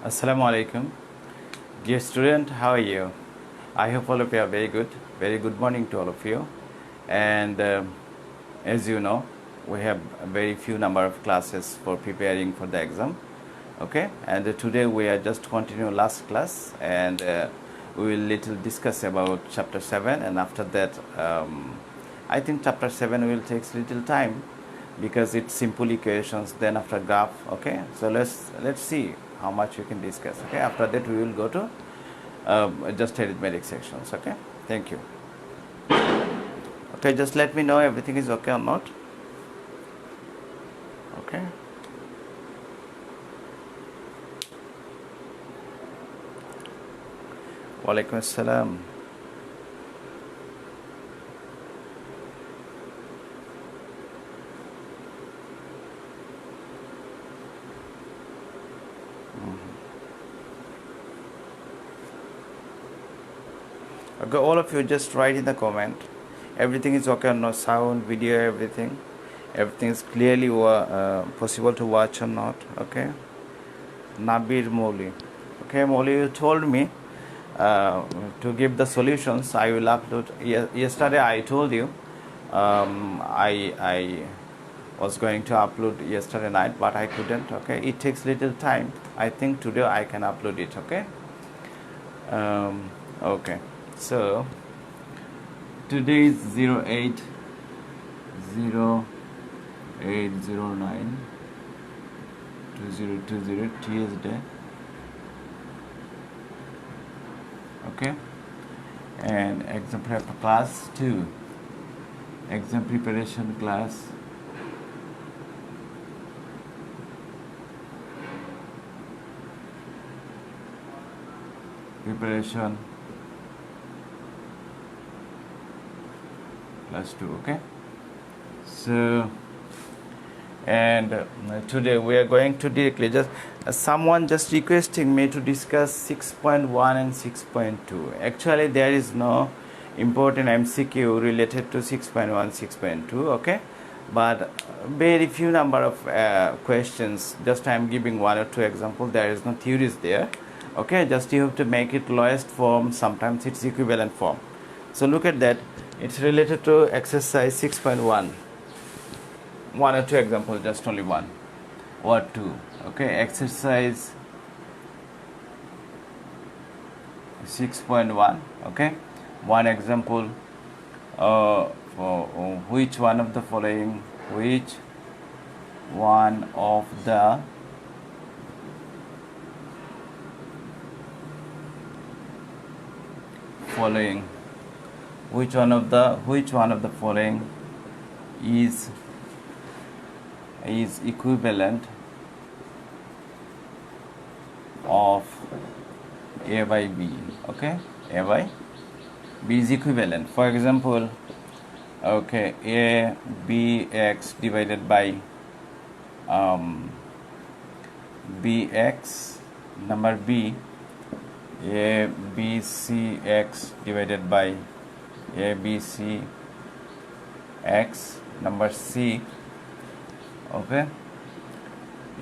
Assalamu alaikum. Dear student, how are you? I hope all of you are very good. Very good morning to all of you. And as you know, we have a very few number of classes for preparing for the exam. Okay, and today we are just continue last class, and we will little discuss about chapter 7, and after that I think chapter 7 will take little time because it's simple equations, then after graph. Okay, so let's see how much we can discuss. Okay, after that we will go to just arithmetic sections. Okay, thank you. Okay, just let me know everything is okay or not. Okay. Walaikum assalam. Okay, all of you just write in the comment everything is okay or not, sound, video, everything is clearly possible to watch or not. Okay, Nabir Moli. Okay, Moli, you told me to give the solutions. I will upload. Yesterday I told you I was going to upload yesterday night, but I couldn't. Okay, it takes little time. I think today I can upload it. Okay. Okay, so today is 08/08/09/2020 Tuesday. Okay, and exam prep class 2, exam preparation class. Preparation class 2. Okay, so and today we are going to directly just someone just requesting me to discuss 6.1 and 6.2. Actually there is no important MCQ related to 6.1 6.2. Okay, but very few number of questions. Just I am giving one or two examples. There is no theories there. Okay, just you have to make it lowest form, sometimes it's equivalent form. So look at that, it's related to exercise 6.1. One or two examples, just only one or two. Okay, exercise 6.1. okay, one example, for which one of the following, which one of the following, which one of the following is equivalent of A by B. Okay, A by B is equivalent. For example, okay, A B X divided by B X, number B, A B C X divided by A B C X, number C. Okay,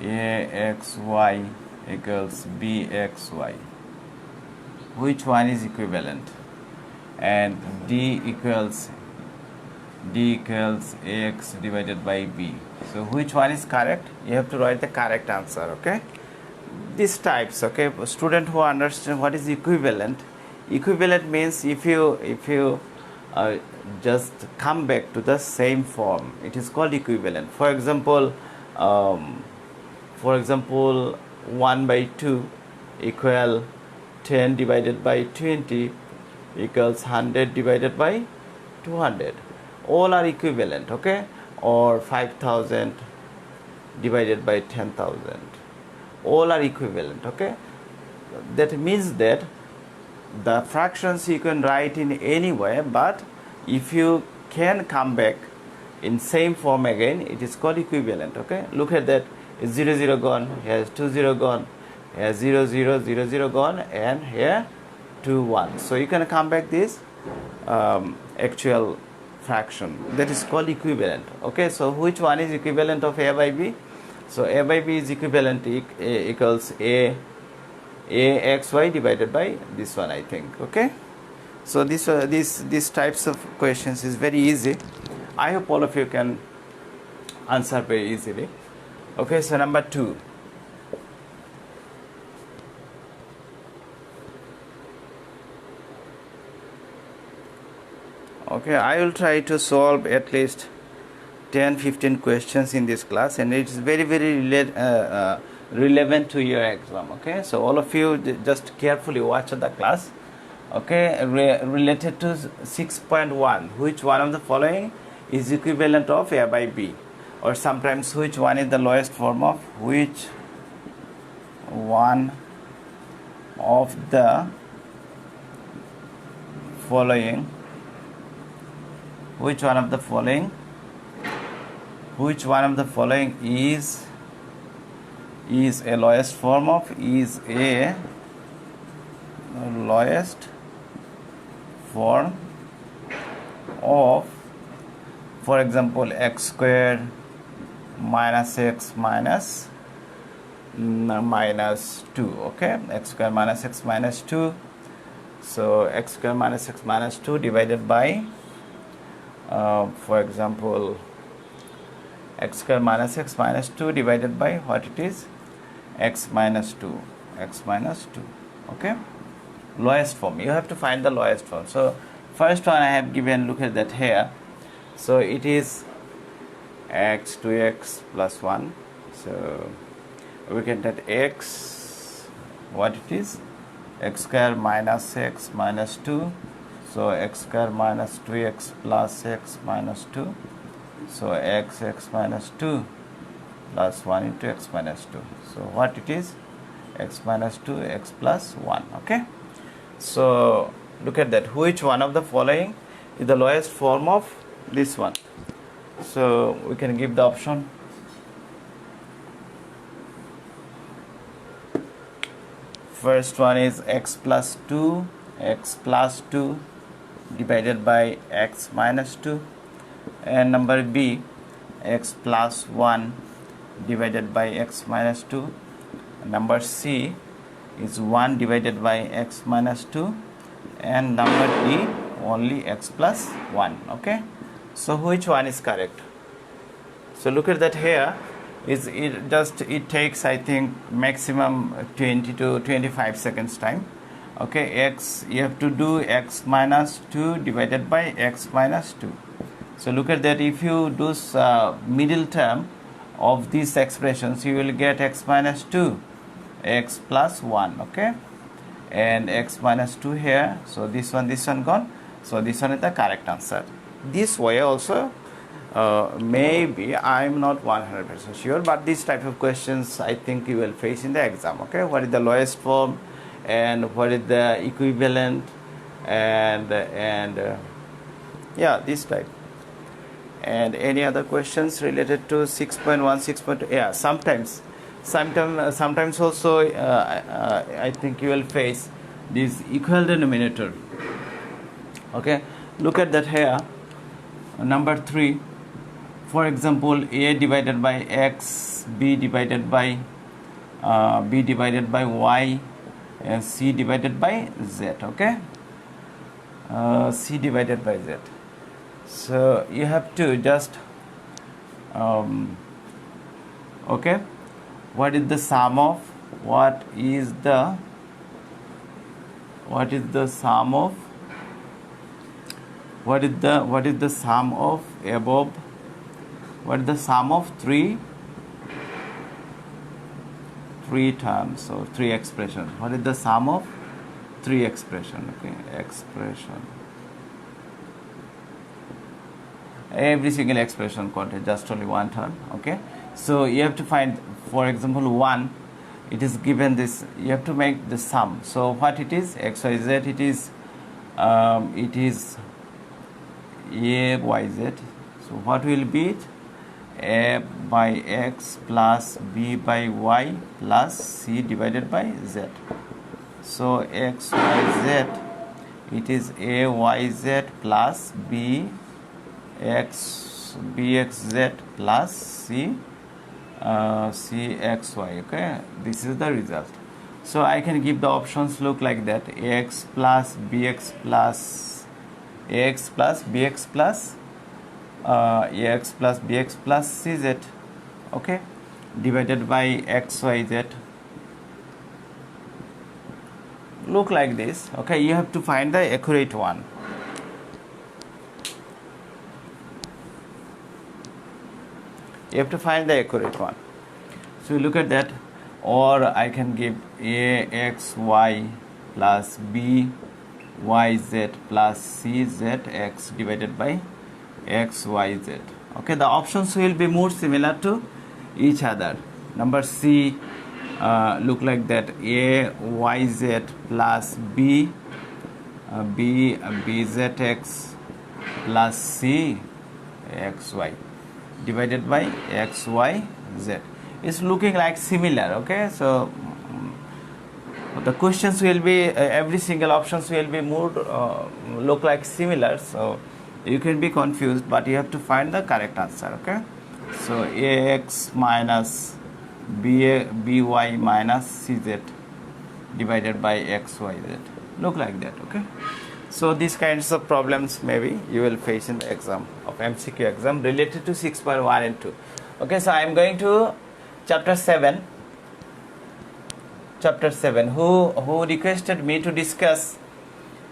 A X Y equals B X Y. Which one is equivalent? And D equals AX divided by B. So which one is correct? You have to write the correct answer. Okay, these types. Okay, student who understand what is equivalent means if you just come back to the same form, it is called equivalent. For example, 1 by 2 equal 10 divided by 20 equals 100 divided by 200. All are equivalent. Okay, or 5,000 divided by 10,000. All are equivalent. Okay, that means that the fractions you can write in any way, but if you can come back in same form again, it is called equivalent. Okay, look at that, 0 0 gone, here's 2 0 gone, here 0 0 0 0 gone, and here 2 1. So you can come back this actual fraction, that is called equivalent. Okay, so which one is equivalent of A by B? So A by B is equivalent equals A axy divided by this one, I think. Okay, so these types of questions is very easy. I hope all of you can answer very easily. Okay, so number 2. Okay, I will try to solve at least 10-15 questions in this class, and it's very relevant to your exam. Okay, so all of you just carefully watch the class. Okay, related to 6.1, which one of the following is equivalent of A by B, or sometimes which one is the lowest form of which one of the following, which one of the following is a lowest form of, is a lowest form of, for example, x squared minus x minus 2. Okay, x squared minus x minus 2. So x squared minus x minus 2 divided by for example, x squared minus x minus 2 divided by what it is, x minus 2. Okay, lowest form, you have to find the lowest form. So first one I have given, look at that here. So it is x 2x plus 1. So we can take x, what it is, x squared minus x minus 2. So x squared minus 2x plus x minus 2. So x minus 2 plus 1 into x minus 2. So what it is, x minus 2 x plus 1. Okay, so look at that, which one of the following is the lowest form of this one. So we can give the option. First one is x plus 2 divided by x minus 2, and number B, x plus 1 divided by x minus 2. Number C is 1 divided by x minus 2, and number D, only x plus 1. Okay, so which one is correct? So look at that here. It takes, I think, maximum 20 to 25 seconds time. Okay, x, you have to do x minus 2 divided by x minus 2. So look at that, if you do middle term of these expressions, you will get x minus 2 x plus 1. Okay, and x minus 2 here. So this one gone. So this one is the correct answer. This way also, maybe I'm not 100% sure, but this type of questions I think you will face in the exam. Okay, what is the lowest form, and what is the equivalent, and yeah, this type. And any other questions related to 6.1, 6.2? Yeah, sometimes also I think you will face this equal denominator. Okay, look at that here. Number 3, for example, a divided by x, b divided by y, and c divided by z. Okay, c divided by z. So you have to just okay, what is the sum of above, what is the sum of three terms, so 3 expressions. What is the sum of 3 expression? Okay, expression, every single expression contains just only 1 term. Okay, so you have to find, for example, 1, it is given this, you have to make the sum. So what it is, x, y, z, it is a, y, z. So what will be it? A by x plus b by y plus c divided by z. So x, y, z, it is a, y, z plus b x, z plus c, x, y. Okay, this is the result. So I can give the options look like that: ax plus bx plus ax plus bx plus ax plus bx plus cz, okay, divided by xyz. Look like this. Okay, you have to find the accurate one. You have to find the accurate one. So look at that. Or I can give axy plus byz plus czx divided by xyz. Okay, the options will be more similar to each other. Number C look like that: ayz plus bzx plus cxy divided by xyz. It's looking like similar. Okay, so the questions will be every single options will be more look like similar, so you can be confused, but you have to find the correct answer. Okay, so ax minus by minus cz divided by xyz, look like that. Okay, so these kinds of problems maybe you will face in the exam of MCQ exam related to 6.1 and 2. Okay, so I am going to chapter 7. Who requested me to discuss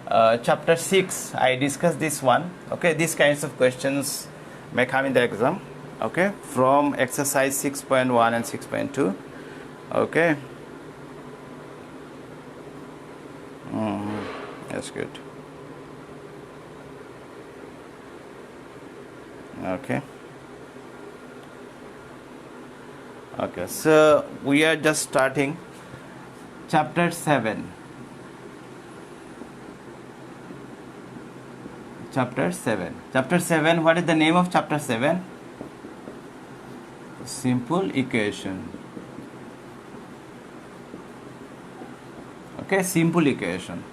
chapter 6? I discussed this one. Okay, these kinds of questions may come in the exam. Okay, from exercise 6.1 and 6.2. Okay, that's good. Okay, so we are just starting chapter 7. Chapter 7, what is the name of chapter 7? Simple equation. Okay, simple equation.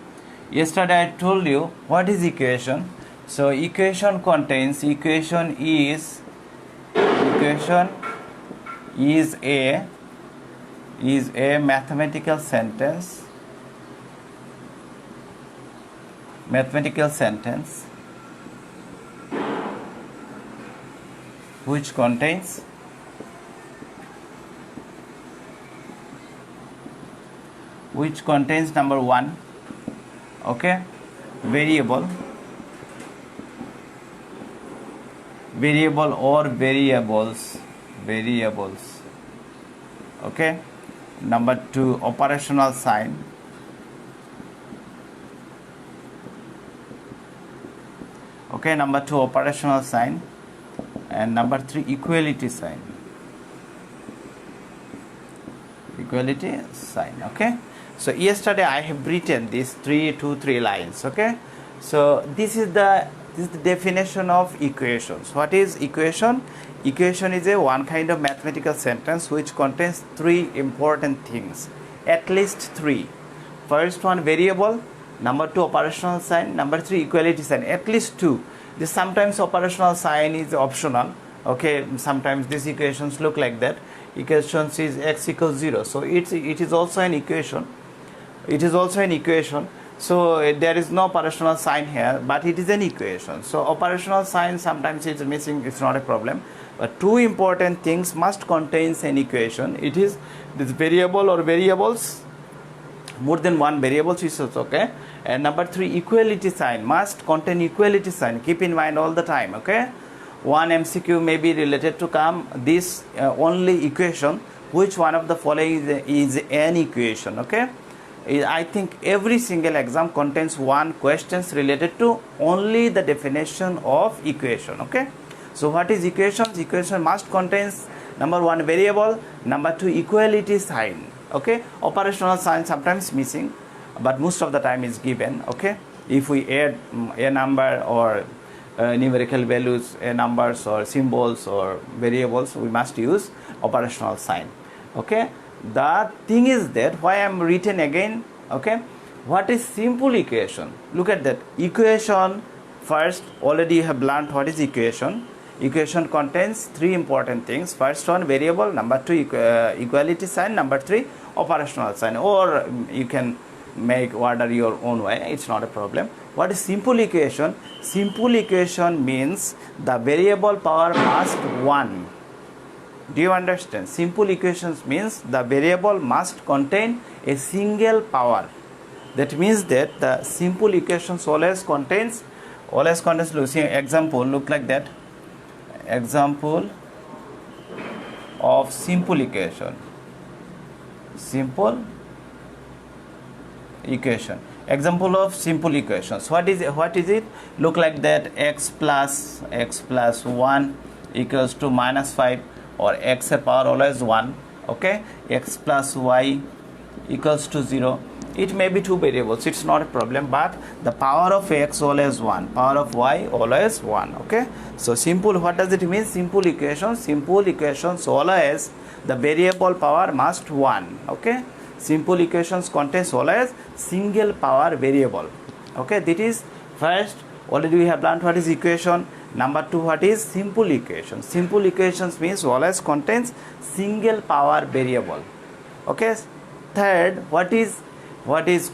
Yesterday I told you what is equation. So equation is a mathematical sentence which contains number 1, okay, variable or variables, okay. Number 2, operational sign. Okay, number 2, operational sign. And number 3, equality sign. Okay, so yesterday I have written these 3 lines. Okay, so this is the definition of equations. What is equation? Equation is a one kind of mathematical sentence which contains 3 important things, at least 3. First one, variable. Number 2, operational sign. Number 3, equality sign. At least 2. This sometimes operational sign is optional. Okay, sometimes these equations look like that. Equations is x equals 0. So it is also an equation. So there is no operational sign here, but it is an equation. So operational sign sometimes it's missing, it's not a problem. But 2 important things must contain an equation. It is this variable or variables, more than one variables is also okay. And number 3, equality sign, must contain equality sign. Keep in mind all the time. Okay, one MCQ may be related to come this only equation. Which one of the following is an equation? Okay, I think every single exam contains one questions related to only the definition of equation. Okay, so what is equations? Equation must contains number 1, variable, number 2, equality sign. Okay, operational sign sometimes missing, but most of the time is given. Okay, if we add a number or numerical values, numbers or symbols or variables, we must use operational sign. Okay, the thing is that why I am written again. Okay, what is simple equation? Look at that equation. First, already you have learned what is equation. Equation contains 3 important things. First one, variable. Number 2, equality sign. Number 3, operational sign, or you can make order your own way, it's not a problem. What is simple equation? Simple equation means the variable power must 1. Do you understand? Simple equations means the variable must contain a single power. That means that the simple equations always contains example look like that. Example of simple equation. Simple equation. Example of simple equations. What is it? Look like that. X plus 1 equals to minus 5, or x power always 1. Okay. X plus y equals to 0. It may be two variables, it's not a problem, but the power of x always 1, power of y always 1. Okay. So simple, what does it mean? Simple equations always the variable power must 1. Okay. Simple equations contains always single power variable. Okay. That is first, already we have learned what is equation. Number 2, what is simple equation? Simple equations means always contains single power variable. Okay. Third, what is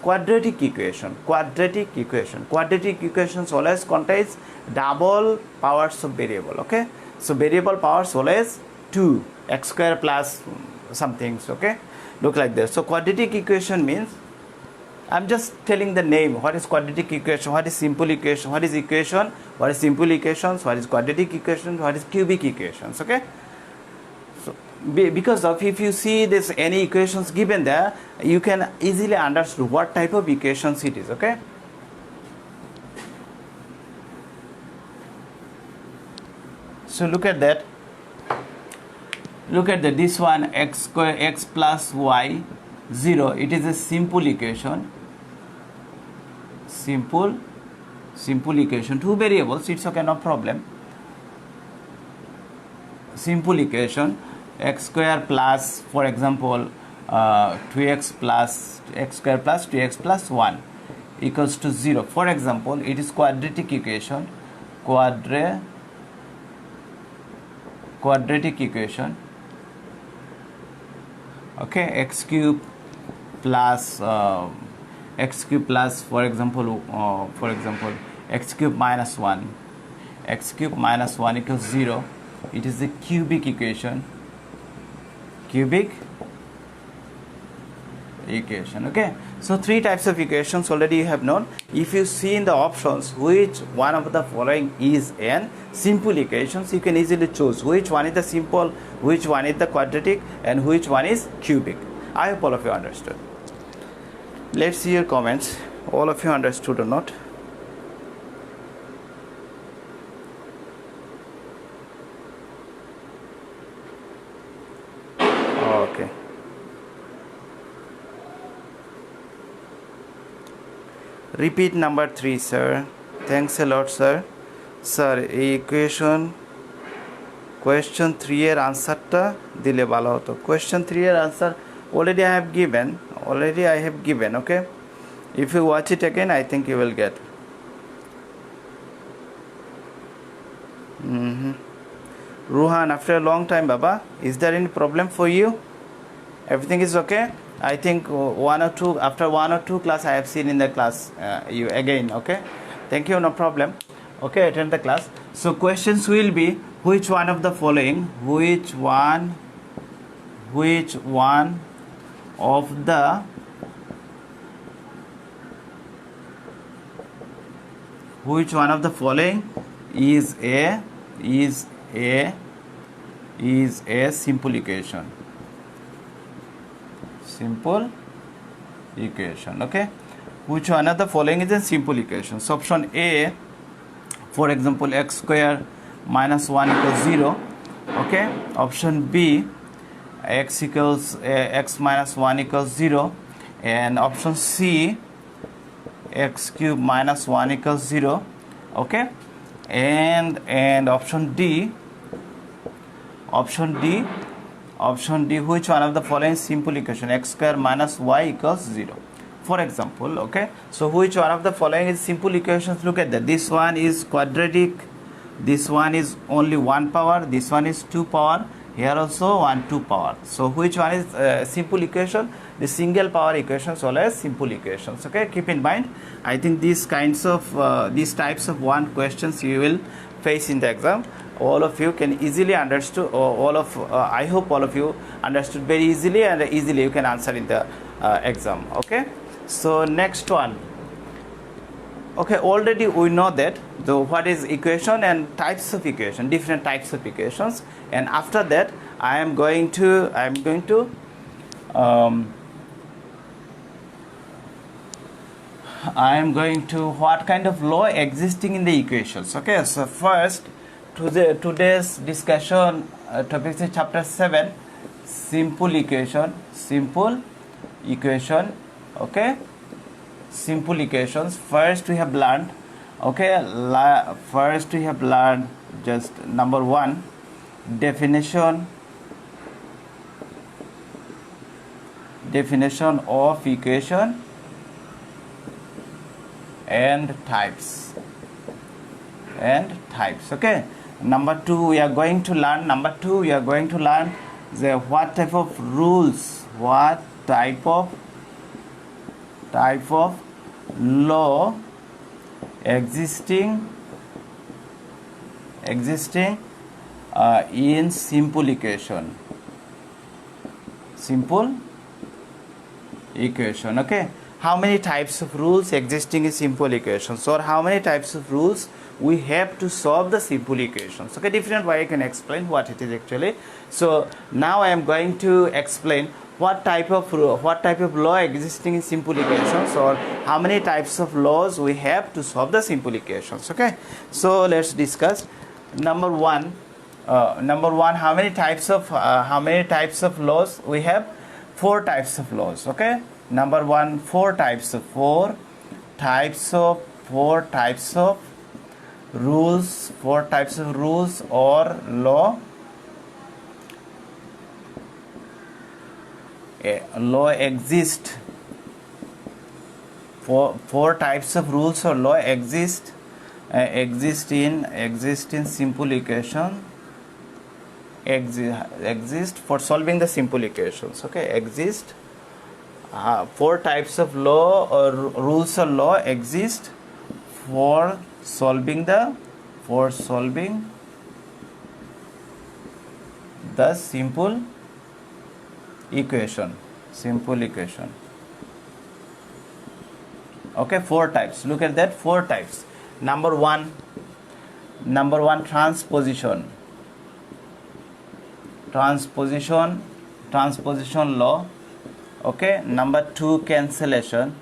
quadratic equation? Quadratic equations always contains double powers of variable. Okay. So variable powers always 2, x square plus some things. Okay. Look like this. So quadratic equation means, I'm just telling the name. What is quadratic equation? What is simple equation? What is equation? What is simple equations? What is quadratic equation? What is cubic equations? Okay. So because of, if you see this any equations given there, you can easily understand what type of equations it is. Okay. So look at that. This one, x square x plus y 0, it is a simple equation. Simple equation, two variables, it's okay, no problem. Simple equation, x square plus, for example, 2x plus x square plus 2x plus 1 equals to 0. For example, it is quadratic equation. Quadratic equation. Okay, x cube plus for example x cube minus 1 equals 0. It is the cubic equation. Okay. So three types of equations already you have known. If you see in the options which one of the following is an simple equations, you can easily choose which one is the simple, which one is the quadratic, and which one is cubic. I hope all of you understood. Let's see your comments. All of you understood or not? Okay. Repeat number 3, sir. Thanks a lot, sir. Sir, question 3 এর আনসারটা দিলে ভালো হতো। Question 3 এর answer already I have given. Okay. If you watch it again, I think you will get. Ruhan, after a long time, Baba, is there any problem for you? Everything is okay? I think after one or two class I have seen in the class you again. Okay. Thank you, no problem. Okay, attend the class. So questions will be, which one of the following, which one of the following is a simple equation. Okay. Which one of the following is a simple equation? So option A, for example, x square minus 1 equals 0. Okay. Option B, x minus 1 equals 0. And option C, x cube minus 1 equals 0. Okay. And option D, which one of the following simple equation? X square minus y equals 0. For example, okay. So which one of the following is simple equations? Look at that. This one is quadratic. This one is only 1 power. This one is 2 power. here also 1 2 power. So which one is simple equation? The single power equations always simple equations. Okay, keep in mind. I think these types of one questions you will face in the exam. All of you can easily understood. I hope all of you understood very easily, and easily you can answer in the exam. Okay. So next one. Okay, already we know that what is equation and types of equation, different types of equations, and after that I am going to what kind of law existing in the equations. Okay, so first today's discussion topic is chapter 7, simple equation. Okay, simple equations. First we have learned, just number 1, definition of equation and types. Okay, number 2 we are going to learn the what type of rules, what type of law existing in simple equation. Okay, how many types of rules existing in simple equations, or how many types of rules we have to solve the simple equations. Okay, different way I can explain what it is actually. So now I am going to explain what type of law existing in simple equations, or how many types of laws we have to solve the simple equations. Okay, so let's discuss. Number one, how many types of laws we have? 4 types of laws. Okay, number 1, 4 types of rules or law. Law exist. 4 types of rules or law exist in simple equation. Exist for solving the simple equations. Okay, exist. 4 types of law or rules or law exist for solving the simple equation. Okay, 4 types. Look at that, 4 types. Number one, transposition law. Okay, number 2, cancellation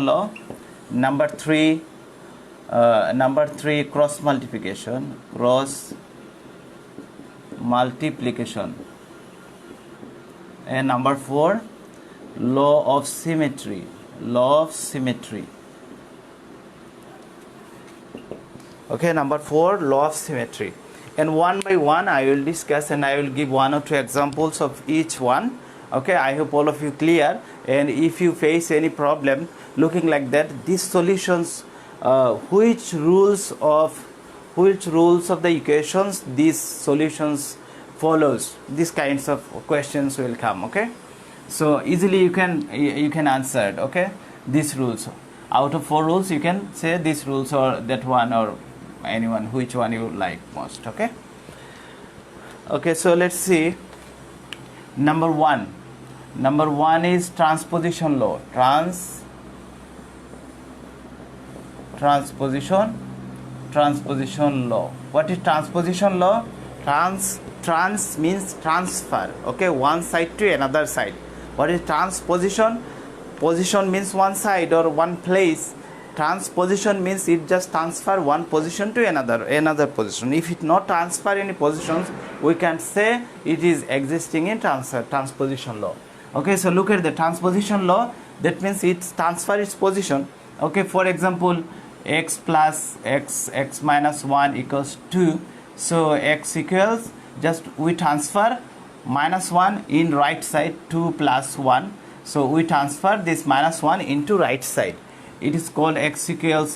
law. Number 3, cross multiplication. And number 4, law of symmetry. Okay, number 4, law of symmetry. And one by one I will discuss, and I will give 1 or 2 examples of each one. Okay, I hope all of you clear. And if you face any problem looking like that, these solutions, which rules of the equations these solutions follows, these kinds of questions will come. Okay, so easily you can answer it. Okay, these rules, out of 4 rules you can say these rules or that one, or anyone, which one you like most. Okay, so let's see. Number 1 is transposition law. Transposition law. What is transposition law? Trans means transfer. Okay, one side to another side. What is transposition? Position means one side or one place. Transposition means it just transfer one position to another position. If it not transfer any positions, we can say it is existing in transposition law. Okay, so look at the transposition law. That means it transfer its position. Okay, for example, x plus x minus 1 equals 2. So x equals, just we transfer minus 1 in right side, 2 plus 1. So we transfer this minus 1 into right side. It is called x equals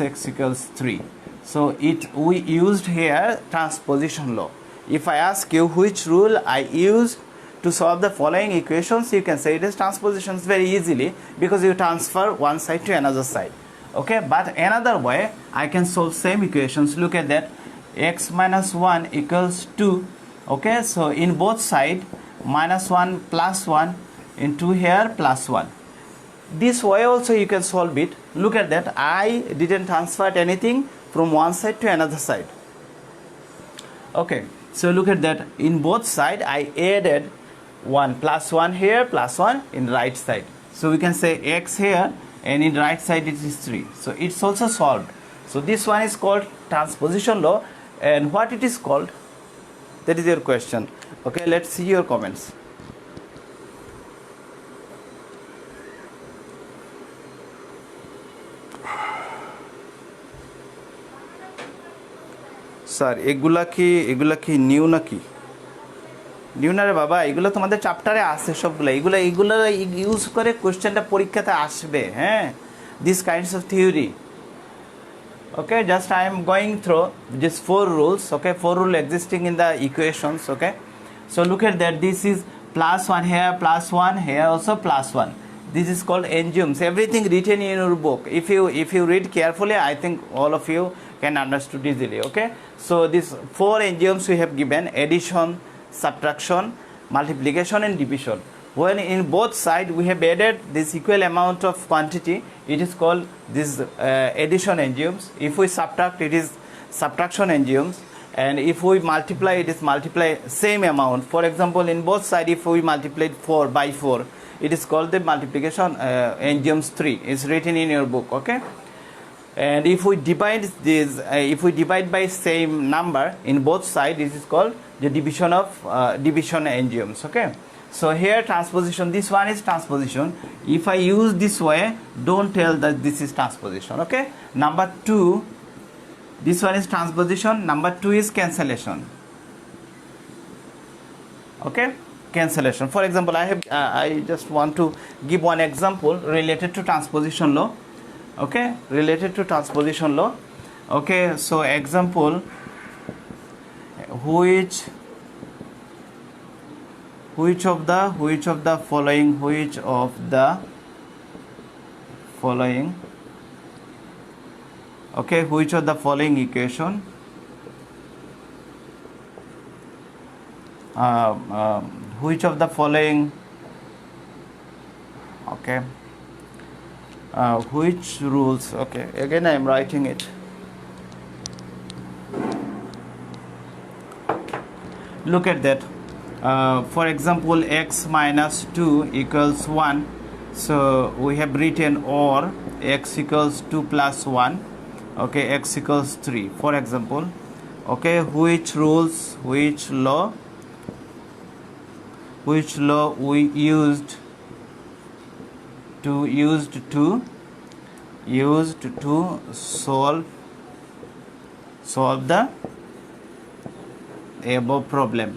3. So we used here transposition law. If I ask you which rule I used to solve the following equations, you can say it is transpositions very easily, because you transfer one side to another side. Okay, but another way I can solve same equations. Look at that, x minus 1 equals 2. Okay, so in both side minus 1 plus 1 into here plus 1. This way also you can solve it. Look at that, I didn't transfer anything from one side to another side. Okay, so look at that, in both side I added 1 plus 1 here plus 1 in right side. So we can say x here, and in right side it is 3. So it's also solved. So this one is called transposition law. And what it is called, that is your question. Okay, let's see your comments. Sir এগুলা কি new নাকি? New না রে বাবা, এগুলো তোমাদের চ্যাপ্টারে আছে সবগুলো। এগুলো ইউজ করে কোশ্চেনটা পরীক্ষাতে আসবে। হ্যাঁ, this kinds of theory. Okay, just I am going through these 4 rules. Okay, 4 rules existing in the equations. Okay, so look at that, this is plus 1 here, plus 1 here, also plus 1. This is called enzymes. Everything written in your book. If you read carefully, I think all of you can understand easily. Okay, so these 4 enzymes we have given: addition, subtraction, multiplication, and division. When in both sides we have added this equal amount of quantity, it is called this addition enzymes. If we subtract, it is subtraction enzymes. And if we multiply, it is multiply same amount. For example, in both sides, if we multiplied 4 by 4, it is called the multiplication enzymes 3. It's written in your book. Okay, and if we divide this, if we divide by same number in both sides, it is called the division of division enzymes. Okay, so here transposition, this one is transposition. If I use this way, don't tell that this is transposition. Okay, number 2, this one is transposition. Number 2 is cancellation. Okay, cancellation. For example, I just want to give one example related to transposition law. Okay, related to transposition law. Okay, so example, which of the following okay, which of the following equation which of the following, okay, which rules, okay, again I am writing it. Look at that, for example, x minus 2 equals 1. So we have written, or x equals 2 plus 1. Okay, x equals 3, for example. Okay, which rules, which law we used to solve the above problem.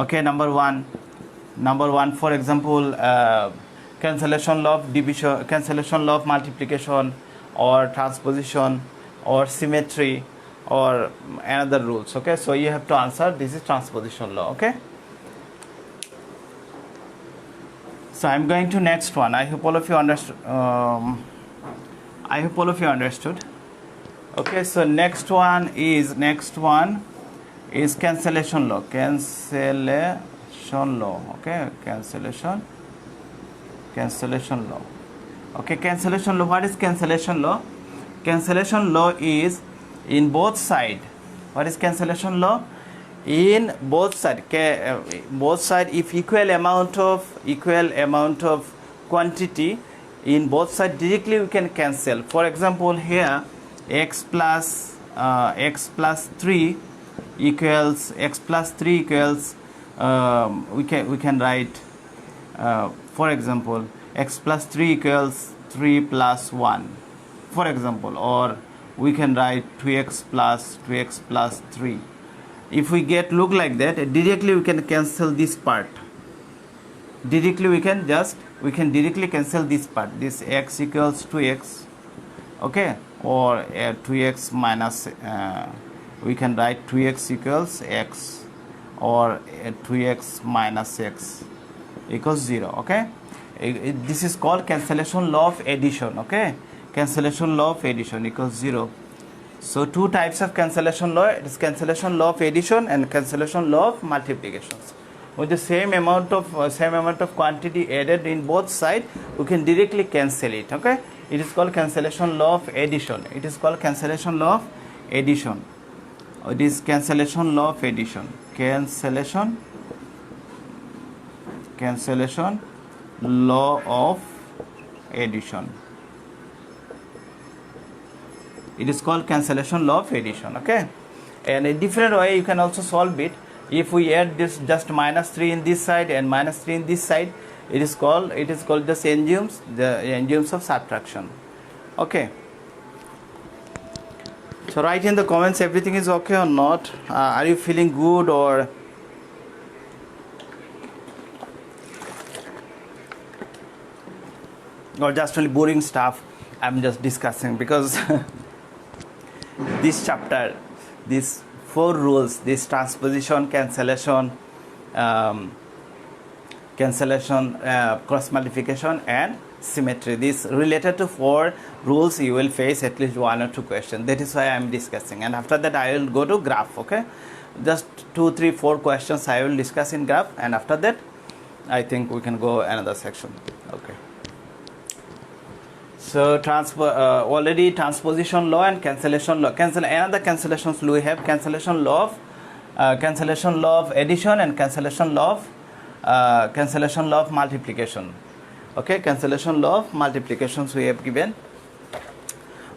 Okay, number one, for example, cancellation law of division, cancellation law of multiplication, or transposition, or symmetry, or another rules. Okay, so you have to answer, this is transposition law. Okay, so I'm going to next one. I hope all of you understood. Okay, so next one is cancellation law. Okay, cancellation law. Okay, cancellation law. What is cancellation law? Cancellation law is in both side. What is cancellation law? In both side, if equal amount of quantity in both side, directly we can cancel. For example, here x plus 3 equals we can write, for example, x plus 3 equals 3 plus 1, for example, or we can write 2x plus 3. If we look like that, directly we can cancel this part. Directly we can directly cancel this part. This x equals 2x okay, or 2x minus we can write 2x equals x, or 2x minus x equals 0. Okay, this is called cancellation law of addition. Okay, cancellation law of addition equals 0. So two types of cancellation law. It is cancellation law of addition and cancellation law of multiplications. With the same amount of quantity added in both sides, we can directly cancel it. Okay, it is called cancellation law of addition. It is called cancellation law of addition. It is cancellation law of addition. Cancellation law of addition. It is called cancellation law of addition. Okay, and a different way you can also solve it. If we add this just minus 3 in this side and minus 3 in this side, it is called the enzymes of subtraction. Okay, so write in the comments everything is okay or not. Are you feeling good, or just only boring stuff I'm just discussing? Because this chapter, these 4 rules, this transposition, cancellation, cross multiplication and symmetry, this related to 4 rules, you will face at least 1 or 2 questions. That is why I am discussing, and after that I will go to graph. Okay, just 2, 3, 4 questions I will discuss in graph, and after that I think we can go another section. Okay, so already transposition law and cancellation law. Another cancellations law we have: cancellation law of addition and cancellation law of multiplication. Okay, cancellation law of multiplications we have given.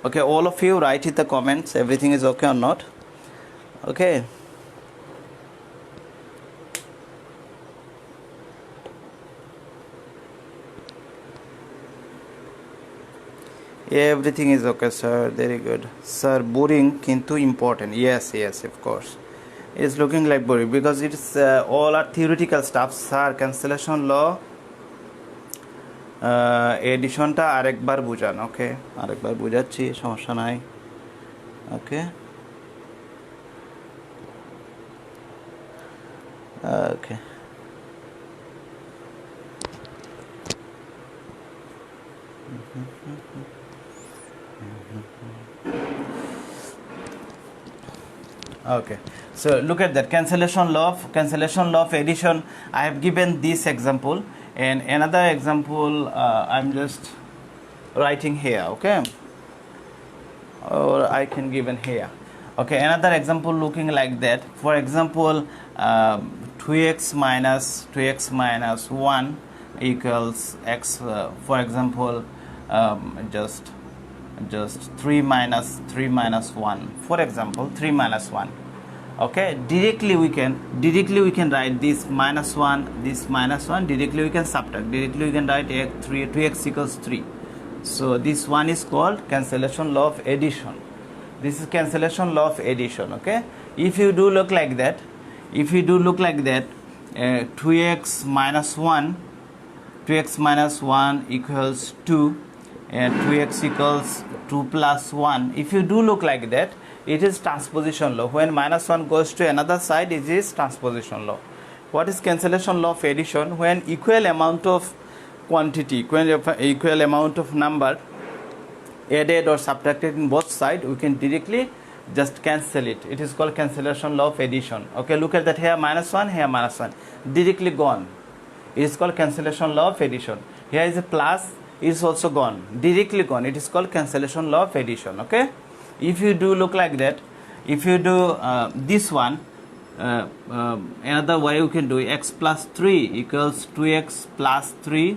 Okay, all of you write in the comments everything is okay or not. Okay. Everything is okay, sir. Very good, sir. Boring kintu important. Yes, of course. It is looking like boring because it's all are theoretical stuff, sir. Cancellation law এডিশনটা আরেকবার বুঝান। ওকে, আরেকবার বুঝাচ্ছি, সমস্যা নাই। ওকে, ওকে, okay, so look at that cancellation law of addition. I have given this example, and another example I'm just writing here. Okay, or I can give in here. Okay, another example looking like that. For example, 2x minus 1 equals x. For example, just 3 minus 1. For example, 3 minus 1. Okay, directly we can write this minus 1, this minus 1. Directly we can subtract. Directly we can write 2x equals 3. So this one is called cancellation law of addition. This is cancellation law of addition. Okay, if you do look like that, 2x minus 1 equals 2, and 2x equals 2 plus 1. If you do look like that, it is transposition law. When minus 1 goes to another side, it is transposition law. What is cancellation law of addition? When equal amount of quantity, equal amount of number added or subtracted in both sides, we can directly just cancel it. It is called cancellation law of addition. Okay, look at that, here minus 1, here minus 1, directly gone. It is called cancellation law of addition. Here is a plus, is also gone, directly gone. It is called cancellation law of addition. Okay, if you do look like that, if you do this one, another way you can do x plus 3 equals 2x plus 3.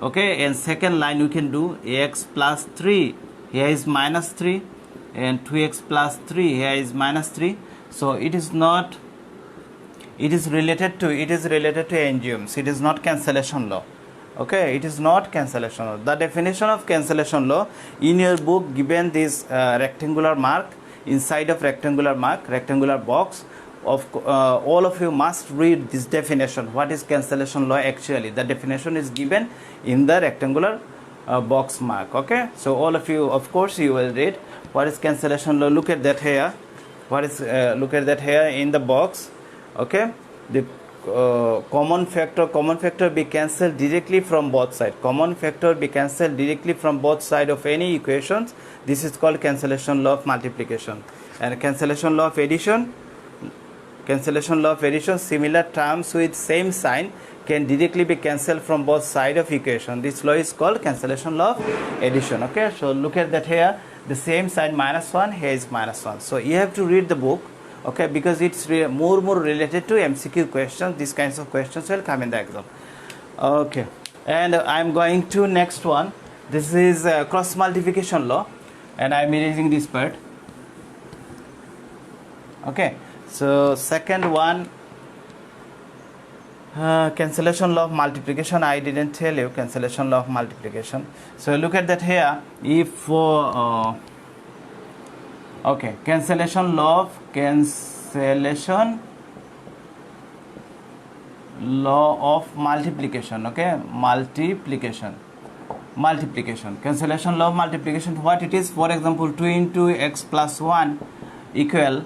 Okay, and second line you can do x plus 3, here is minus 3, and 2x plus 3, here is minus 3. So it is related to enzymes. It is not cancellation law. Okay, it is not cancellation law. The definition of cancellation law in your book given this rectangular mark, inside of rectangular box of all of you must read this definition. What is cancellation law actually? The definition is given in the rectangular box mark. Okay, so all of you, of course, you will read what is cancellation law. Look at that here. What is look at that here in the box. Okay, the common factor be cancelled directly from both sides. Common factor be cancelled directly from both sides of any equations. This is called cancellation law of multiplication. And cancellation law of addition, similar terms with same sign can directly be cancelled from both sides of equation. This law is called cancellation law of addition. Okay, so look at that here. The same sign -1, here is -1. So you have to read the book. Okay, because it's more related to MCQ questions. These kinds of questions will come in the exam. Okay, and I'm going to next one. This is cross multiplication law, and I'm erasing this part. Okay, so second one, cancellation law of multiplication. I didn't tell you cancellation law of multiplication. So look at that here. If okay, cancellation law of multiplication. Okay, multiplication. Cancellation law of multiplication. What it is? For example, 2 into x plus 1 equals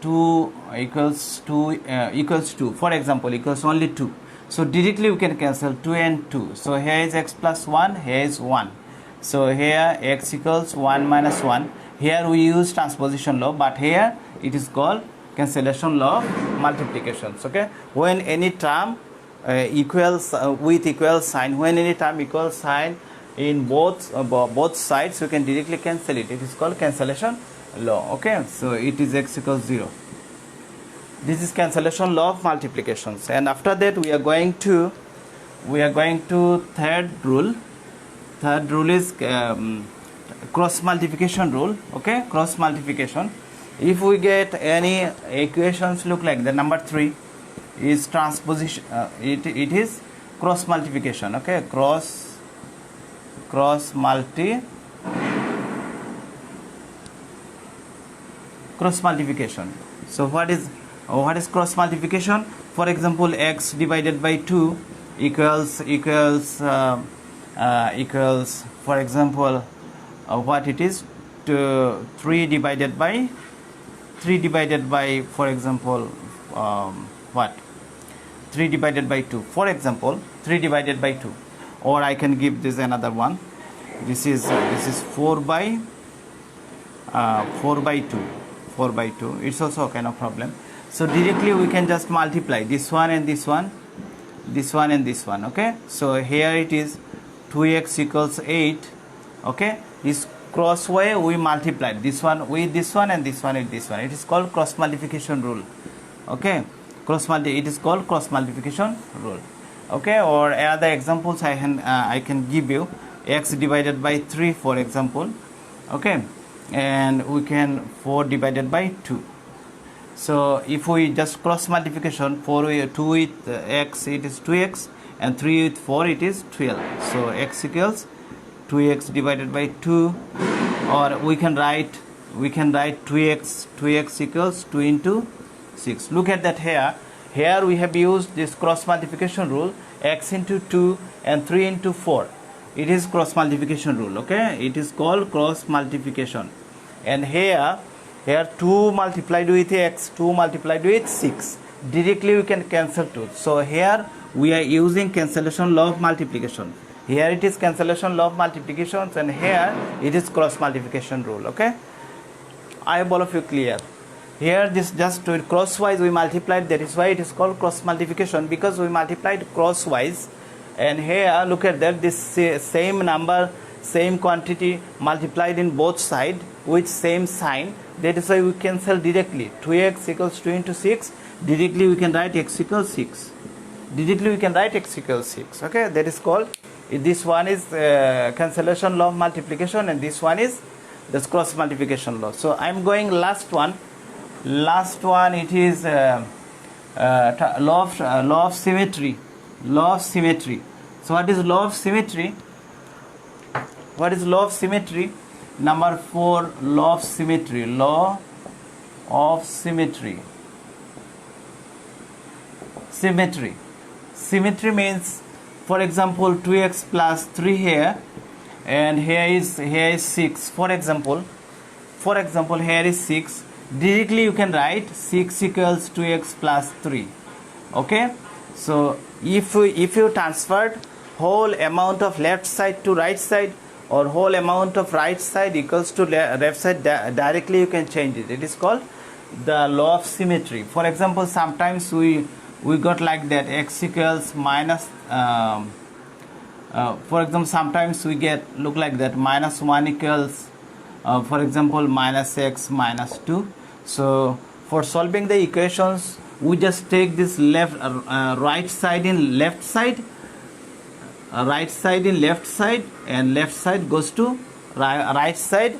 2. For example, equals only 2. So directly we can cancel 2 and 2. So here is x plus 1. Here is 1. So here x equals 1 minus 1. Here we use transposition law, but here it is called cancellation law of multiplications. Okay, when any term equals with equal sign, when any term equals sign in both sides, you can directly cancel it. It is called cancellation law. Okay, so it is x equals 0. This is cancellation law of multiplications. And after that we are going to third rule. Third rule is cross multiplication rule. Okay, cross multiplication. If we get any equations look like the number 3 is transposition, it is cross multiplication. Okay, cross multiplication. So what is cross multiplication? For example, x divided by 2 equals for example what it is, to 3 divided by for example what 3 divided by 2, for example 3 divided by 2, or I can give this another one. This is 4 by 2. It's also a kind of problem. So directly we can just multiply this one and this one, this one and this one. Okay, so here it is 2x equals 8. Okay, this cross way we multiplied this one with this one and this one with this one. It is called cross multiplication rule. Okay, it is called cross multiplication rule. Okay, or other examples I can give you. X divided by 3, for example. Okay, and we can 4 divided by 2. So if we just cross multiplication, 2 with x, it is 2x, and 3 with 4, it is 12. So x equals 2x divided by 2, or we can write 2x equals 2 into 6. Look at that here. Here we have used this cross multiplication rule, x into 2 and 3 into 4. It is cross multiplication rule. Okay, it is called cross multiplication. And here 2 multiplied with x, 2 multiplied with 6. Directly we can cancel 2. So here we are using cancellation law of multiplication. Here it is cancellation law of multiplications, and here it is cross multiplication rule. Okay, I hope all of you clear. Here this just crosswise we multiplied, that is why it is called cross multiplication, because we multiplied crosswise. And here look at that, this same number, same quantity multiplied in both sides with same sign. That is why we cancel directly. 2x equals 2 into 6. Directly we can write x equals 6. Okay, that is called, this one is cancellation law of multiplication, and this one is this cross multiplication law. So I am going last one. It is law of symmetry. So what is law of symmetry? Number 4, law of symmetry. Symmetry means, For example, 2x plus 3 here, and here is 6. For example, here is 6. Directly you can write 6 equals 2x plus 3. Okay, so if you transferred whole amount of left side to right side, or whole amount of right side equals to left side, directly you can change it. It is called the law of symmetry. For example, sometimes we got like that, x equals minus for example, sometimes we get look like that, minus 1 equals for example minus x minus 2. So for solving the equations, we just take this right side in left side, right side in left side, and left side goes to right side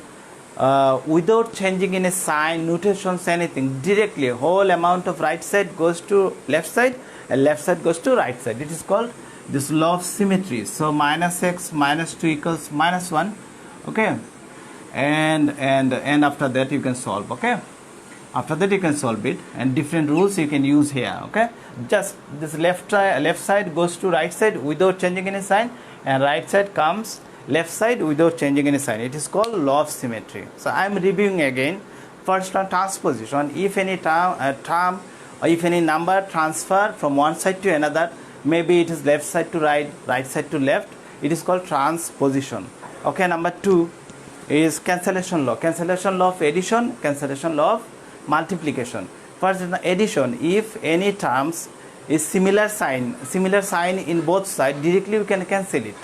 without changing any sign, notations, anything. Directly whole amount of right side goes to left side and left side goes to right side. It is called this law of symmetry. So minus x minus 2 equals minus 1. Okay, and after that you can solve. Okay, after that you can solve it, and different rules you can use here. Okay, just this left side goes to right side without changing any sign, and right side comes left side without changing any sign. It is called law of symmetry. So I am reviewing again. First, on transposition, if any term or if any number transfer from one side to another, maybe it is left side to right, right side to left, it is called transposition. Okay, number 2 is cancellation law. Cancellation law of addition, cancellation law of multiplication. First, in the addition, if any terms is similar sign in both sides, directly we can cancel it.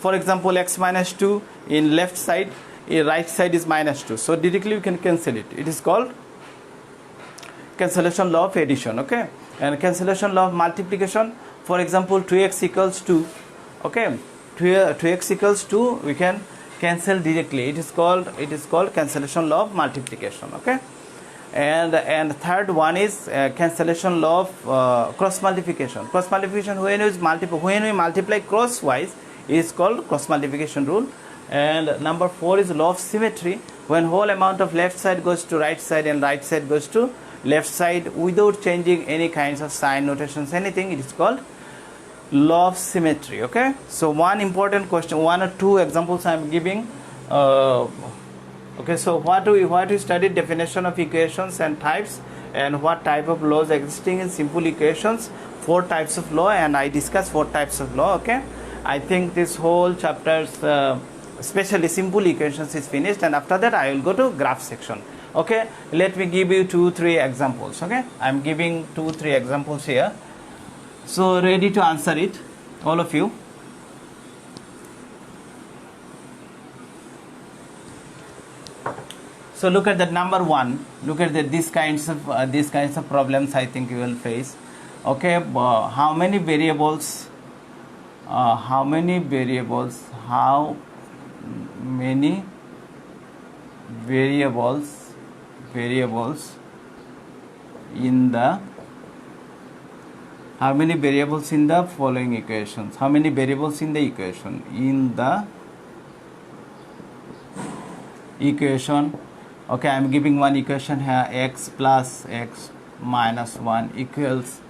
For example, x minus 2 in left side, in right side is minus 2. So directly we can cancel it. It is called cancellation law of addition. Okay, and cancellation law of multiplication. For example, 2x equals 2. Okay, 2x equals 2, we can cancel directly. It is called cancellation law of multiplication. Okay, and third one is cancellation law of cross multiplication. Cross multiplication, when we multiply crosswise, is called cross multiplication rule. And number 4 is law of symmetry. When whole amount of left side goes to right side and right side goes to left side without changing any kinds of sign, notations, anything, it is called law of symmetry. Okay, so one important question, 1 or 2 examples I am giving. Okay, so what we studied: definition of equations and types, and what type of laws existing in simple equations, 4 types of law, and I discussed 4 types of law. Okay, I think this whole chapter's especially simple equations is finished, and after that I will go to graph section. Okay, let me give you 2-3 examples. Okay, I am giving 2-3 examples here. So ready to answer it, all of you? So look at that number 1. Look at these kinds of problems I think you will face. Okay, how many variables? How many variables in the following equations? How many variables in the equation? In the equation, okay, I am giving one equation here: x plus x minus 1 equals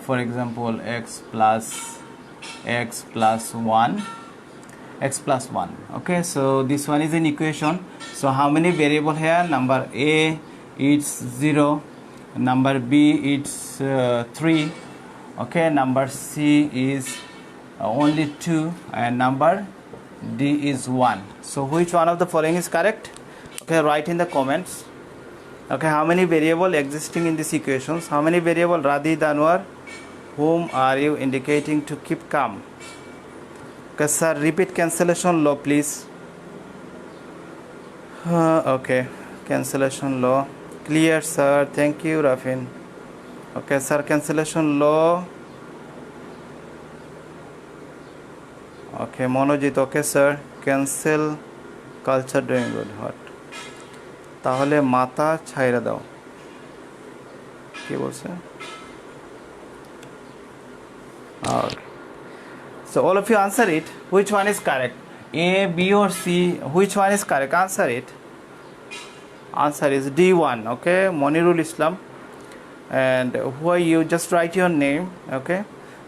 for example x plus 1. Okay, so this one is an equation. So how many variable here? Number A, it's 0. Number B, it's 3. Okay, number C is only 2, and number D is 1. So which one of the following is correct? Okay, write in the comments. Okay, how many variable existing in these equations? How many variable? Radhi, Danwar, whom are you indicating to keep calm? Okay, sir, repeat cancellation law, please. Okay, cancellation law. Clear, sir. Thank you, Rafin. Okay, sir, cancellation law. Okay, Monojit. Okay, sir. Cancel culture doing good. What? তাহলে মাথা ছাইরা দাও, কি বলছে? Okay. So all of you answer it. Which one is correct? A, B or C? Which one is correct? Answer it. Answer is D1. Okay, Monirul Islam. And who are you? Just write your name. Okay,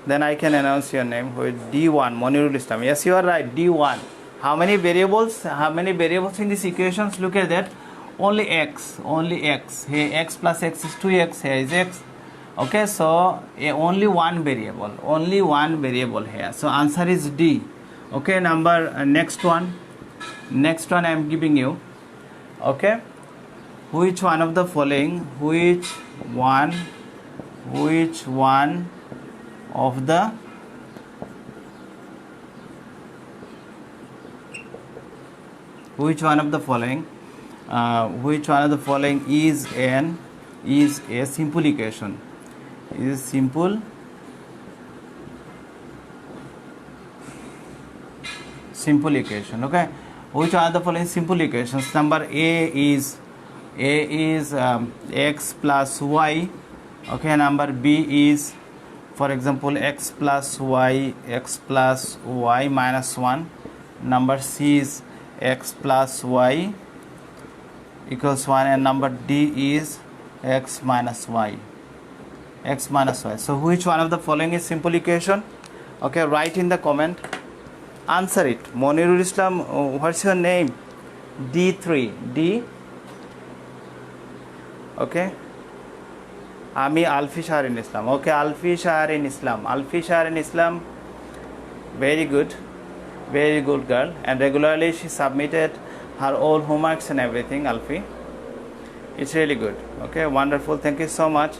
then I can announce your name with D1, Monirul Islam. Yes, you are right, D1. How many variables? How many variables in these equations? Look at that. Only x. Here x plus x is 2x. Here is x. Okay, so only one variable here. So answer is D. Okay, next one I am giving you. Okay, which one of the following? Which one of the following is a simple equation? Is simple equation. Okay, which one of the following simple equations? Number A is x plus y. Okay, number B is, for example, x plus y minus 1. Number C is x plus y equals 1, and number D is x minus y. So which one of the following is simple equation? Okay, write in the comment. Answer it. Monirul Islam, what's your name? D3. D. Okay. Ami Alfi Shaharin Islam. Okay, Alfi Shaharin Islam. Very good girl. And regularly she submitted her all homeworks and everything. Alfi, it's really good. Okay, wonderful. Thank you so much.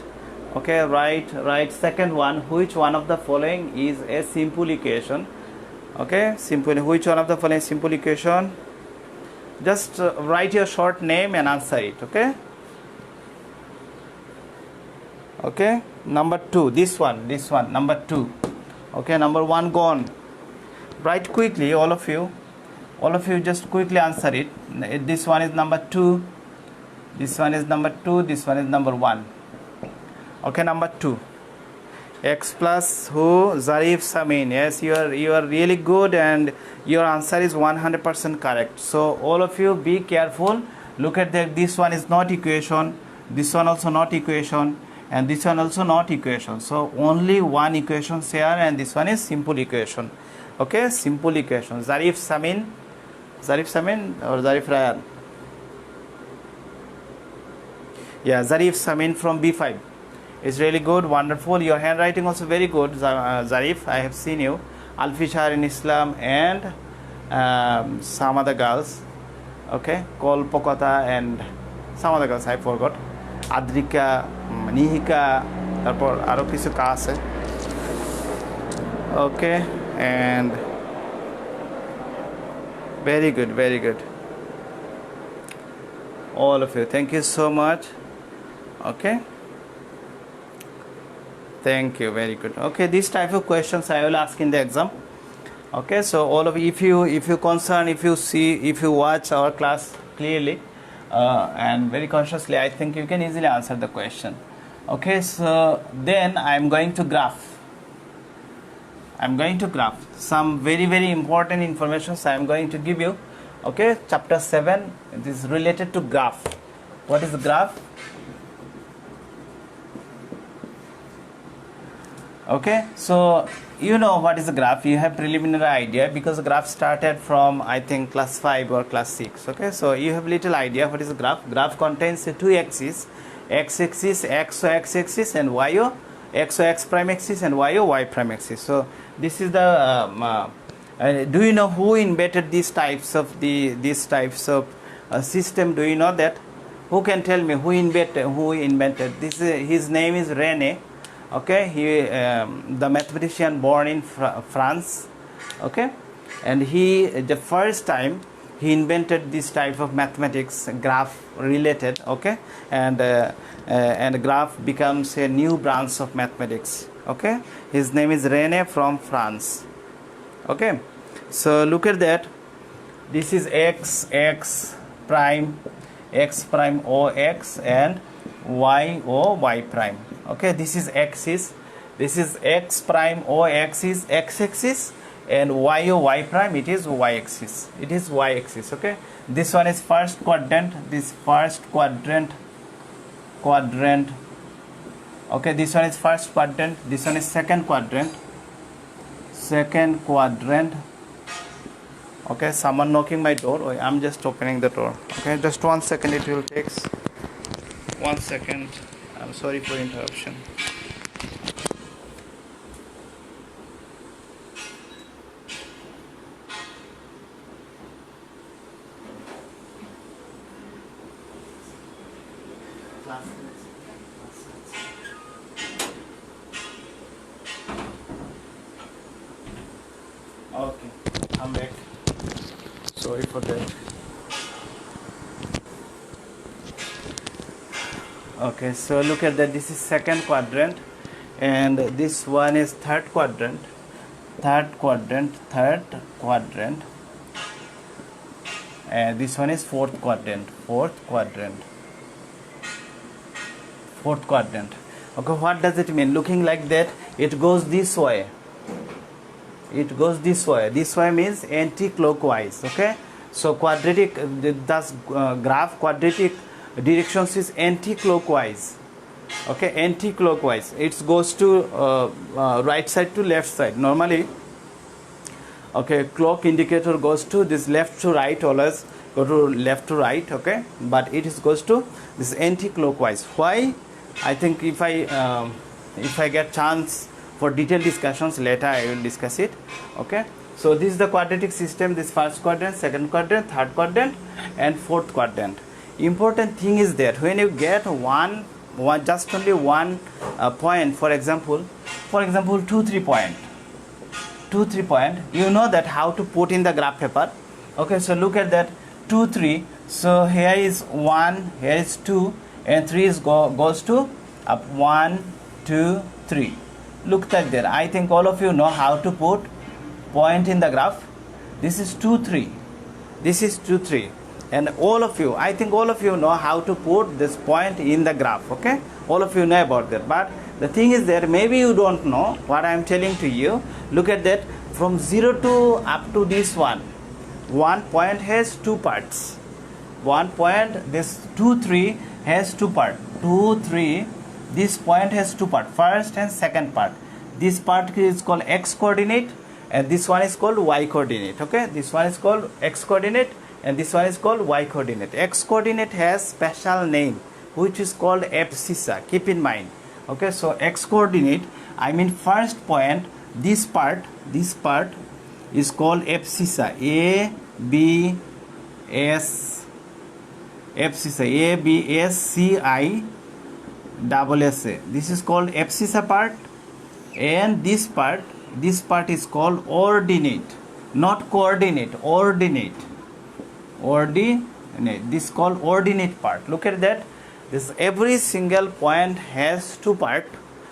Okay, right. Second one. Which one of the following is a simple equation? Okay, which one of the following simple equation? Just write your short name and answer it. Okay, number 2, this one, number 2. Okay, number 1 gone. Write quickly, all of you just quickly answer it. This one is number 2, this one is number 1. Okay, number 2, x plus who? Zarif Samin. Yes, you are really good, and your answer is 100% correct. So all of you be careful. Look at that. This one is not equation, this one also not equation, and this one also not equation. So only one equation here, and this one is simple equation. Okay, simple equation. Zarif Samin or Zarif Ryan? Yeah, Zarif Samin from B5. It's really good, wonderful. Your handwriting also very good, Zarif. I have seen you. Alfi Shaharin Islam and some other girls. Okay, Kolpokota and some other girls I forgot. Adrika, Nihika, তারপর আরো কিছু কাজ আছে. Okay, and very good. All of you, thank you so much. Okay, thank you, very good. Okay, this type of questions I will ask in the exam. Okay, so all of you, if you concern, if you watch our class clearly and very consciously, I think you can easily answer the question. Okay, so then I am going to graph some very important information I am going to give you. Okay, chapter 7, it is related to graph. What is the graph? Okay, so you know what is a graph, you have preliminary idea, because the graph started from I think class 5 or class 6. Okay, so you have little idea what is a graph. Graph contains two axes, x-axis, x-axis, and y-o, x prime axis, and y prime axis. So this is the do you know who invented these types of system? Do you know that? Who can tell me who invented this? His name is Rene. Okay, he the mathematician born in France. Okay, and the first time he invented this type of mathematics, graph related. Okay, and graph becomes a new branch of mathematics. Okay, his name is Rene from France. Okay, so look at that. This is x prime o x and y prime. Okay, this is axis. This is x prime o x is x-axis, and y prime, it is y-axis. Okay, this one is first quadrant. Okay, this one is first quadrant. This one is second quadrant. second quadrant. Okay, someone knocking my door. Oh, I'm just opening the door. Okay, just 1 second, it will take 1 second. I'm sorry for interruption. Okay, I'm back. Sorry for that. Okay, so look at that. This is second quadrant, and this one is third quadrant. And this one is fourth quadrant. Okay, what does it mean? Looking like that, it goes this way. This way means anti-clockwise. Okay, so quadratic, thus graph quadratic directions is anti-clockwise. Okay, anti-clockwise. It goes to right side to left side. Normally, okay, clock indicator goes to this left to right, always go to left to right. Okay, but it goes to this anti-clockwise. Why? I think if I get chance for detailed discussions later, I will discuss it. Okay, so this is the quadratic system. This first quadrant, second quadrant, third quadrant, and fourth quadrant. Important thing is that when you get just only one point, for example 2-3 point, you know that how to put in the graph paper. Okay, so look at that, 2-3. So here is 1, here is 2, and 3 is goes to up 1, 2, 3. Look like that. I think all of you know how to put point in the graph. This is 2-3. This is 2-3. And I think all of you know how to put this point in the graph. Okay, all of you know about that. But the thing is that maybe you don't know what I am telling to you. Look at that, from 0 to up to this one point has two parts. One point, this 2-3 has two parts. 2-3, this point has two parts, first and second part. This part is called x coordinate, and this one is called y coordinate. Okay, this one is called x coordinate, and this one is called y coordinate. X coordinate has special name which is called abscissa. Keep in mind. Okay, so x coordinate, I mean first point, this part is called abscissa. ABSCISSA. This is called abscissa part, and this part is called ordinate, not coordinate. Ordinate. This is called ordinate part. Look at that. This every single point has two part.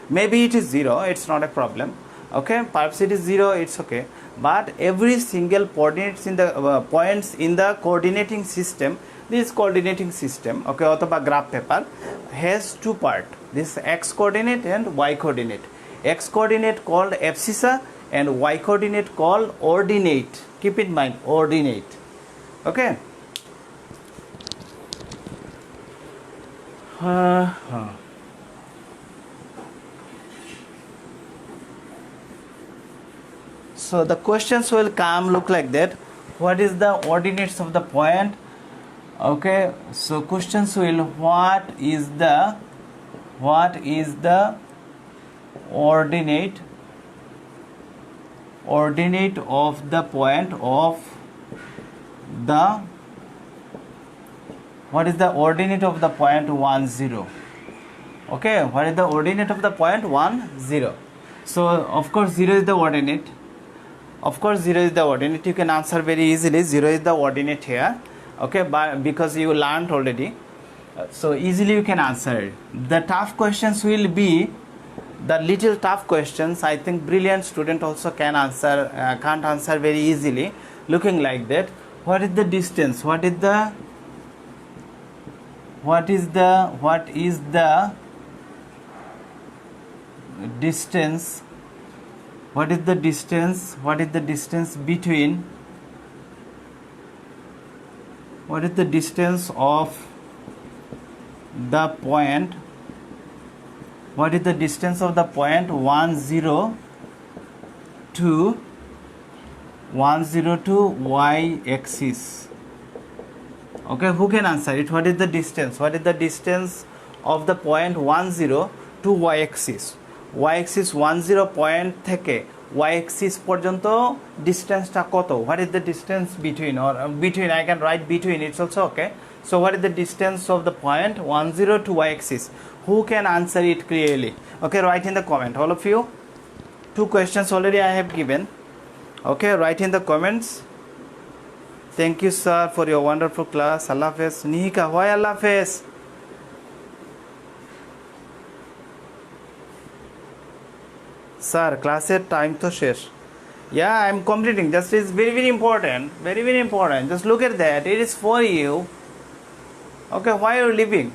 Maybe it is 0. It's not a problem. Okay, perhaps it is 0. It's okay. But every single coordinates in the points in the coordinating system. This coordinating system, okay, or graph paper, has two part. This x coordinate and y coordinate. X coordinate called abscissa and y coordinate called ordinate. Keep in mind, ordinate. Okay. So the questions will come look like that. What is the ordinates of the point? Okay, so questions will, what is the ordinate of the point of the, what is the ordinate of the point 1, 0? Okay, what is the ordinate of the point 1, 0? So of course 0 is the ordinate. You can answer very easily. 0 is the ordinate here. Okay, but because you learned already, so easily you can answer. The tough questions will be the little tough questions. I think brilliant student also can't answer very easily. Looking like that, what is the distance? What is the distance? What is the distance? What is the distance between? What is the distance of the point? What is the distance of the point 1, 0 to 10 to y axis. Okay, who can answer it? What is the distance? What is the distance of the point 10 to y axis? Y axis 10 point থেকে y axis পর্যন্ত distance টা কত? What is the distance between, or between, I can write between, it's also okay. So what is the distance of the point 10 to y axis? Who can answer it clearly? Okay, write in the comment, all of you. 2 questions already I have given. Okay, write in the comments. Thank you, sir, for your wonderful class. Allah Hafiz. Nihika, why Allah Hafiz? Sir, classes time to shesh. Yeah, I am completing. Just is very, very important. Very, very important. Just look at that. It is for you. Okay, why are you leaving?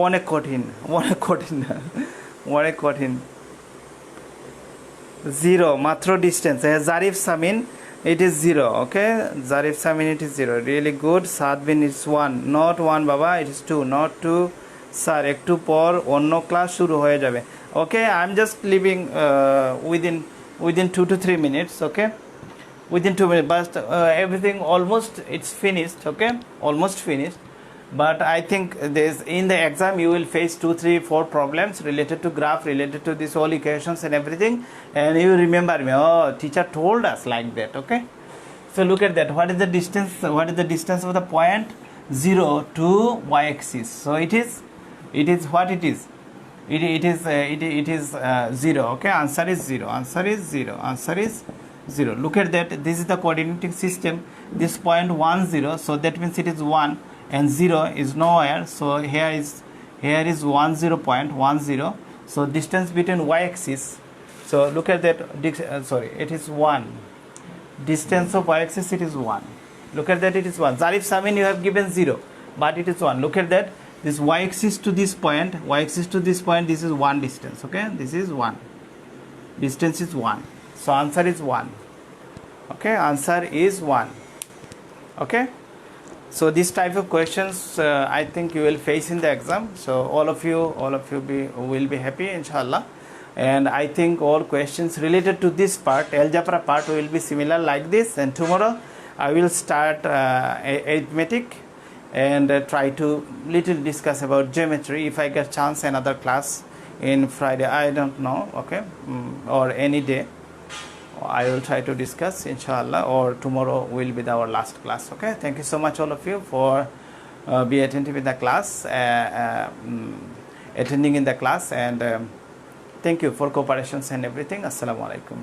অনেক কঠিন, অনেক কঠিন, অনেক কঠিন। Zero মাত্র distance. Zarif Samin, it is 0. Okay, Zarif Samin, it is 0. Really good. Sadbin, it's 1, not 1 baba, it is 2, not 2. Sir, একটু পর অন্য ক্লাস শুরু হয়ে যাবে। Okay, I'm just leaving within 2 to 3 minutes. Okay, within 2 minutes, but everything almost it's finished. Okay, almost finished. But I think there's, in the exam you will face 2, 3, 4 problems related to graph, related to this all equations and everything, and you remember me, oh, teacher told us like that. Okay, so look at that. What is the distance? What is the distance of the point 0 to y axis? So it is what it is. It is 0. Okay, answer is 0. Answer is 0. Answer is 0. Look at that. This is the coordinating system. This point 1, 0. So that means it is 1. And 0 is nowhere, so here is 10 point 10. So distance between y axis, so look at that, sorry, it is 1. Distance of y axis, it is 1. Look at that, it is 1. Zarif Samin, you have given 0, but it is 1. Look at that, this y axis to this point, this is 1 distance. Okay, this is 1. Distance is 1. So answer is 1. Okay, answer is 1. Okay, so this type of questions I think you will face in the exam. So all of you will be happy, inshallah. And I think all questions related to this part, algebra part, will be similar like this. And tomorrow I will start arithmetic and try to little discuss about geometry. If I get chance, another class in Friday, I don't know. Okay, or any day I will try to discuss, inshallah, or tomorrow will be our last class. Okay, thank you so much all of you for be attentive in the class, attending in the class, and thank you for cooperations and everything. Assalamu alaikum.